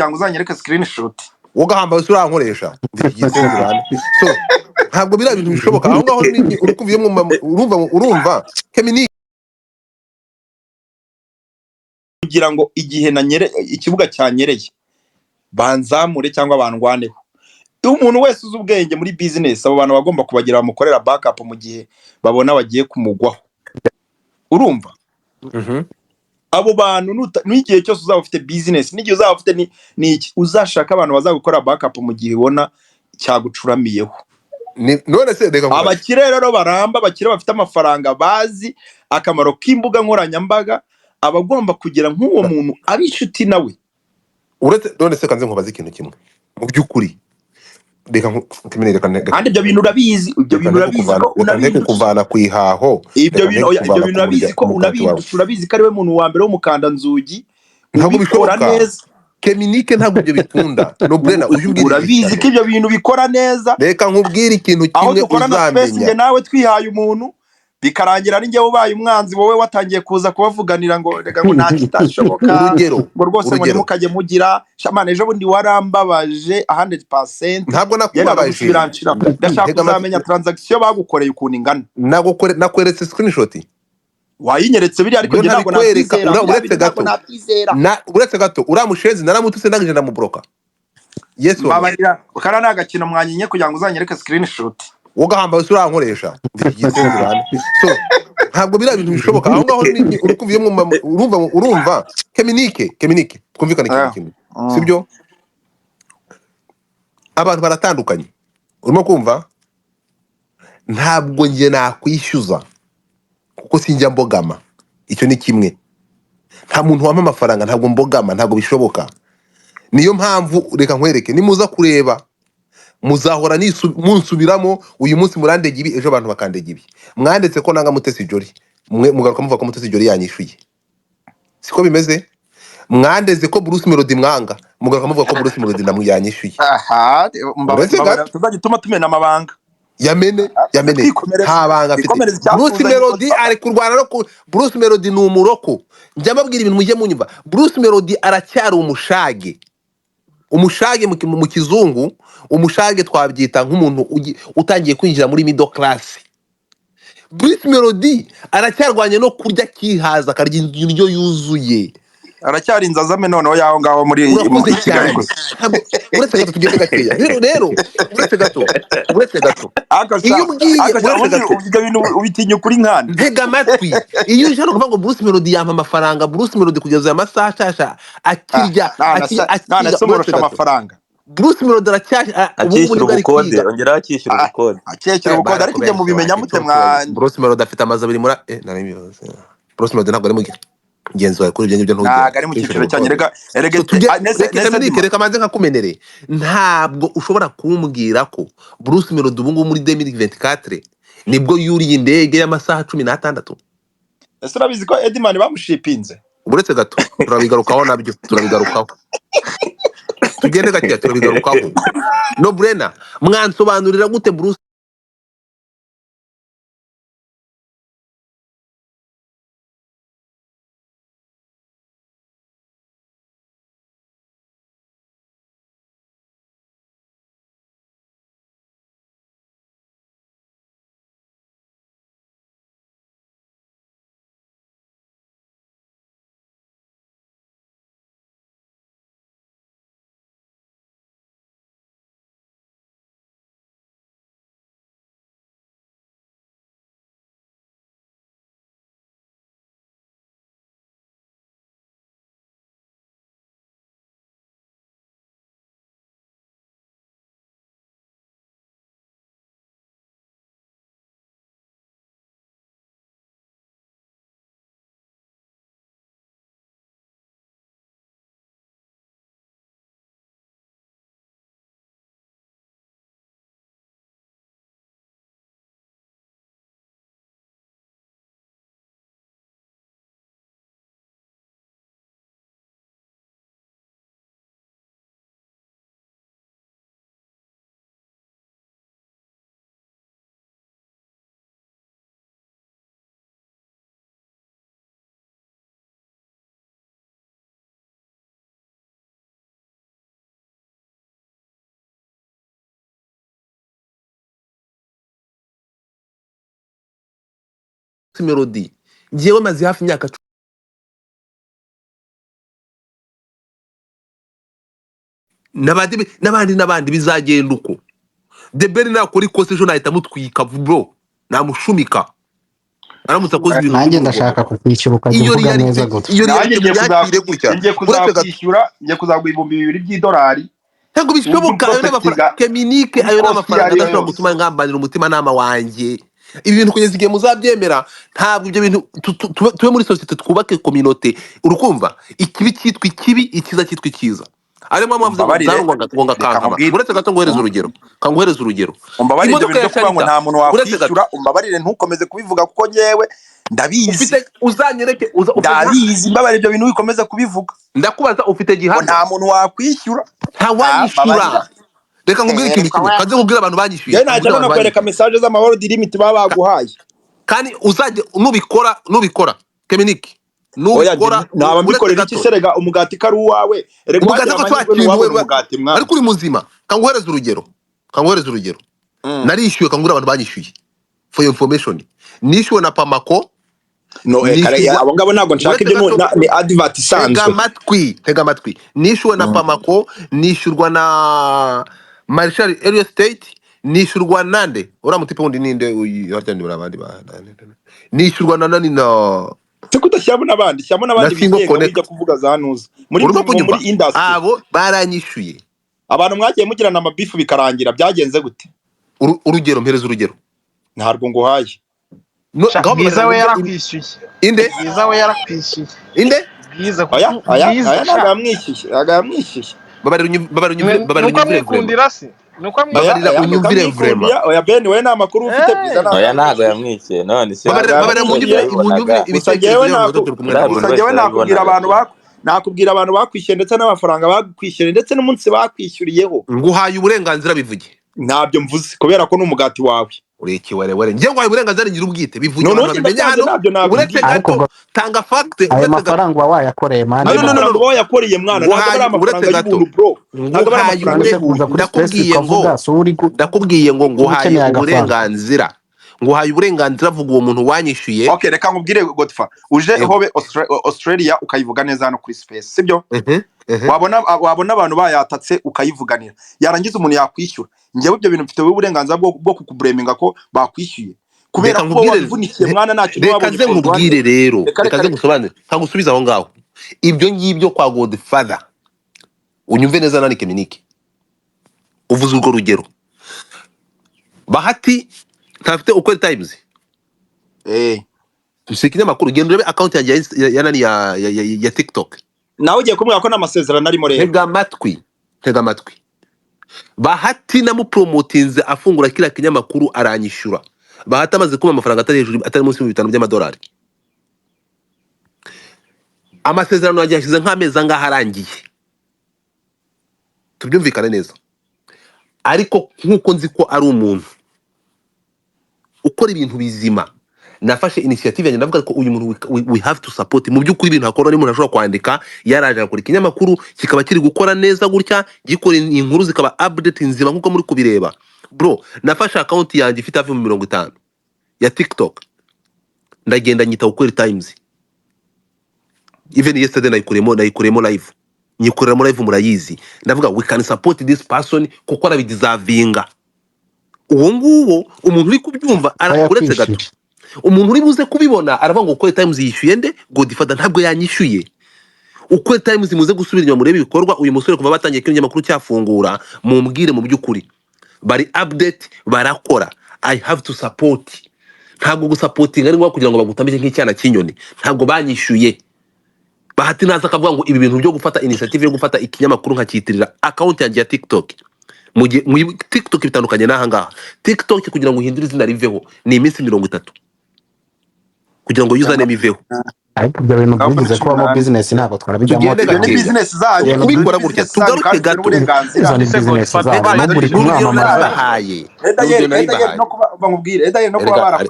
cyangwa uzanyereka screenshot ugahamba urankoresha igitsindurane so ntabwo biriya bintu bishoboka aho ngaho uri kuviyemo urumva Kemini kugira ngo igihe ikibuga cyanyereye banzamure cyangwa bandwaneho. Umuntu wese uzi ubwenge muri business abo bantu bagomba kubagira bamukorera backup mu gihe babona bagiye kumugwaho. Urumva? Abo bantu n'igihe cyose uzaba ufite business n'igihe uzaba ufite n'iki uzashaka abantu bazagukora backup mu gihe ubona cyagucuramiyeho. None se reka kubaza abakire rero baramba abakire bafite amafaranga bazi akamaro k'imbuga nkoranyambaga abagomba kugira nk'uwo muntu ari inshuti nawe. Uretse none se kanze nkubaza ikintu kimwe mu by'ukuri reka kandi ibyo bintu urabizi ko unabizi kuvana kwihaho ibyo bintu urabizi ko urabizi ko ari we muntu wa mbere w'umukanda nzugi ntabwo bikora neza. Keminike ntabwo ibyo bikunda no Brena urabizi ko ibyo bintu bikora neza. Reka nkubwire ikintu kimwe uzamenya nawe twihaye umuntu bikarangira ari njye ubaye umwanzi wowe watangiye kuza kubavuganira ngo rega ngo nta kitashoboka ngo rwose ngo mukajye mugira shamane ejo bundi warambabaje 100%. Ntabwo nakubabaje ndashaka kuzamenya transaction bagukoreye ukuntu ingana. Nakweretse screenshot wayinyeretse biri ariko ngira ngo uretse gato uramushenzi naramutuse ndagije ndamubroka. Yesu babarira kana nagakino mwanyinye kugira ngo uzanyereke screenshot ugahamba urankoresha igitsindurane so ntabwo biriya bintu bishoboka aho ngaho uri kuviyemo urumva Keminike twumvikana ikintu kimwe sibyo abantu baratandukanye urimo kumva ntabwo nge nakwishyuza kuko sinjya mbogama icyo ni kimwe nta muntu wampa amafaranga ntabwo mbogama ntabwo bishoboka niyo mpamvu reka nkwereke nimuza kureba muzahora munsubiramo uyu munsi murandege ibi ejo abantu bakandege ibi mwanditse ko nanga Mutesi Jolly mugaruka muvuga ko Mutesi Jolly yanyishuye siko bimeze mwandeze ko Bruce Melody mwanga mugaruka muvuga ko Bruce Melody yanyishuye tuzagituma tumena amabanga yamene ntabanga afite Bruce Melody ari kurwana no Bruce Melody ni umuroko njya mbabwira ibintu mujye munyumva Bruce Melody aracyari umushage mu kizungu umushage twabyita nk'umuntu utangiye kwinjira muri middle class. Bruce Melody aracyarwanye no kurya kihaza akarya indyo yuzuye aracyari inzazame noneho yaho ngaho muri Kigali gusa. Uretse gato tugende gakeya rero uretse gato iyo ugiye ibyo bintu ubitinya kuri nkana ntega amatwi iyo uje no kuvuga ngo Bruce Melody yampa amafaranga Bruce Melody kugeza amasaha ashasha akirya amafaranga Bruce Melody ubu muri kode ongera akishyura ubukode ariko ibyo mubimenya mute mwa Bruce Melody afite amazi abiri muri Bruce Melody ntabwo ari mu ngenzi wawe kuri ibyo ngibyo ntago ari mu cyiciro cyanyerega reka manze nkakumenere ntabwo ushobora kumbwira ko Bruce Melody ubu ngubu muri 2024 nibwo yuriye indege y'amasaha 16. ese urabizi ko Edman bamushipinze uretse gato turabigarukaho nabyo tugende gakeya turabigarukaho no Brena mwansobanurira gute Bruce Bruce Melody njyewe maze hafi imyaka n'abandi bizagenda uko The Ben nakora ikosa ejo nahita mutwika bro namushumika aramutse akoze ibintu nanjye by'urugomo ndashaka kukwishyura ukajya iyo uvuga reality neza gutya iyo nanjye reality mubyakire gutya ngiye uretse gato kuzakwishyura ngiye kuzaguha $2,000 ntabwo uburyo bishoboka ayo n'amafaranga uprospectinga Keminike kuri ayo post iyo n'amafaranga ari yo adashobora yose. gutuma ngambanira umutimanama wanjye ibi bintu kugeza igihe muzabyemera ntabwo ibyo bintu tube muri sosiyete twubake kominote urukumva ikibi cyitwa ikibi icyiza cyitwa icyiza ariyo mpamvu mwavuze ngo Umbabarire, ngo reka ngakankama nkubwire. uretse gato ngohereza urugero kanguhereza urugero Umbabarire ibyo imodoka bintu ya byo kuvuga ngo Sharita nta muntu uretse gato wakwishyura, umbabarire ntukomeze kubivuga kuko ngewe ndabizi, ufite uzanyereke ndabizi, mbabarire ibyo bintu wikomeza kubivuga ndakubaza ufite ngo gihamya nta muntu wakwishyura. ntawanyishyura reka nkubwire ikintu Reka kimwe we. kaze nkubwire abantu banyishyuye Yewe ntacyo no kwereka message z'amahoro limit baba baguhaye. kandi uzajya nubikora Keminike Oya nubikora naba mbikorera iki serega umugati kari uwawe. Erega umugati wakira ko amahirwe n'uwabona umugati mwana. ariko uri muzima kanguhereza urugero narishyuye kangura abantu banyishyuye for your information nishyuwe na Pamako No kare abo ngabo ntago nshaka ibyo ni advert isanzwe. tega amatwi nishyuwe na Pamako nishyurwa na Marshall Area State nishyurwa nande uramutipe wundi ninde uyaryandi muri abandi nishyurwa na nani na Tukudashyamo n'abandi bigenga bijya kuvuga za nuza muri industry abo baranyishyuye abantu mwagiye mugirana amabifu bikarangira byagenze gute? Urugero mpereza urugero ntabwo nguhaye Bwiza we yarakwishyuye inde Bwiza we yarakwishyuye inde Bwiza aya nagamwishyuye nuko mwikundira se nuko babarira unyumvire vraiment oya Ben we nta makuru ufite Bwiza oya ntago yamwishyuye none se babarira unyumvire ibitekerezo nakubwira abantu bakwishyuye ndetse n'amafaranga bakwishyuye ndetse n'umunsi bakwishyuriyeho nguhaye uburenganzira bivuge ntabyo mvuze kubera ko n'umugati wawe urekiwere njye nguhaye uburenganzira ngira ubwite bivuge No, abantu bamenya hano uretse gato tanga fact ayo mafaranga wayakoreye mani no wayakoreye mwana ntabwo ari amafaranga y'ubuntu bro ntabwo ari amafaranga ndakubwiye ngo nguhaye uburenganzira vuga uwo muntu wanyishyuye okay reka nkubwire Godfa uje hobe Australia ukayivuga neza hano kuri space sibyo wabona abantu bayatatse ukayivuganira yarangiza umuntu yakwishyura njyewe ibyo bintu mfite uburenganzira bwo kukubureminga ko bakwishyuye kubera ko wavunikiye mwana ntacyo reka ze nkubwire rero reka ze ngusobanure ntagusubiza aho ngaho ibyo ngibyo kwa Godfather unyumve neza nani Keminike uvuze urwo rugero Bahati ntafite Ukweli Times tusikinya makuru genda urebe account yanjye ya TikTok nawe ugiye kumubwira ko n'amasezerano arimo rero tega amatwi Bahati namupromotinze afungura kila kinyamakuru aranyishyura Bahati amaze kuma amafaranga atari munsi $5,000 amasezerano yanjye yashyize nk'amezi angahe arangiye tubyumvikane neza ariko nkuko nzi ko ari umuntu ukora ibintu bizima nafashe initiative yanjye ndavuga ko uyu muntu we have to support mu by'ukuri ibintu akora n'umuntu ashobora kwandika yaraje akora ikinyamakuru kikaba kiri gukora neza gutya gikora inkuru zikaba update nzima nkuko muri kubireba bro nafashe account yanjye ifite hafi 50 ya TikTok ndagenda nyita Ukweli Times even yesterday nayikuremo live nyikoreramo live murayizi ndavuga we can support this person kuko arabideservinga uwo nguwo umuntu uri kubyumva arakuretse gato umuntu uri buze kubibona aravuga ngo Ukweli Times yishyuye nde Godfather ntabwo yanyishyuye Ukweli Times muze gusubira inyuma murebe ibikorwa uyu musore kuva batangiye kino makuru cyafungura mumbwire mu by'ukuri bari update barakora I have to support ntabwo gusupportinga ari ngo kugira ngo bagutambike nk'icyana cy'inyoni ntabwo banyishyuye Bahati naza akavuga ngo ibi bintu byo gufata initiative yo gufata ikinyamakuru nkakitirira account yanjye ya TikTok mu TikTok bitandukanye n'aha ngaha TikTok kugira ngo uhindure izina riveho ni iminsi 30 kugira ngo username iveho ariko ibyo bintu byigize ko mu business ntabwo twarabijyamo ni business zanyu kubikora gutya tugaruke gato izo ni business zanyu no muri kumwamamaza bahaye bamubwire no kuba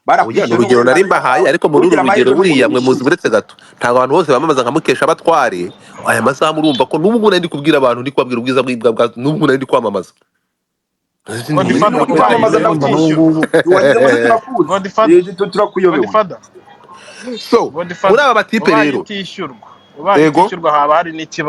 barakwishyuye urugero nari mbahaye ariko muri uru rugero buriya mwe muzi buretse gato ntabwo abantu bose bamamaza nka Mukesha batware aya masaha murumva ko n'ubu nari ndi kubwira abantu ndi kubabwira ubwiza bwa n'ubu nari ndi kwamamaza Godfather uri ubaye kwamamaza ute urumva n'ubu utishyurwa? ngubu wagira ngo ntiturakuzi Godfather turakuyobewe. Godfather so muri Godfather aba batipe ubaye rero utishyurwa, ubaye yego utishyurwa haba hari n'ikibazo.